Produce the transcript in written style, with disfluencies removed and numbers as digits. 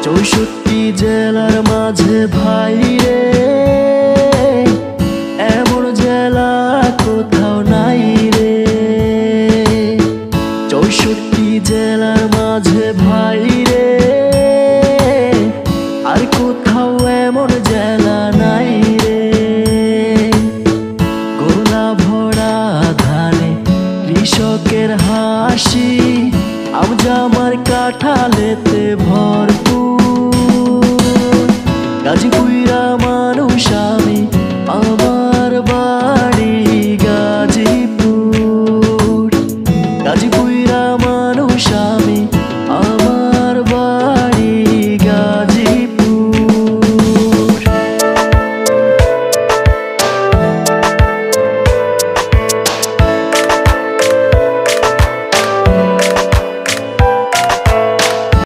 64 জেলার মাঝে ভাই রে এমন জেলা কোথাও নাই রে। 64 জেলার মাঝে ভাই রে আর কোথাও এমন জেলা নাই রে। গোলা ভরা ধানে কৃষকের হাসি, আমজামার কাঁঠালেতে ভরপুর, গাজী পুইরা মানুষ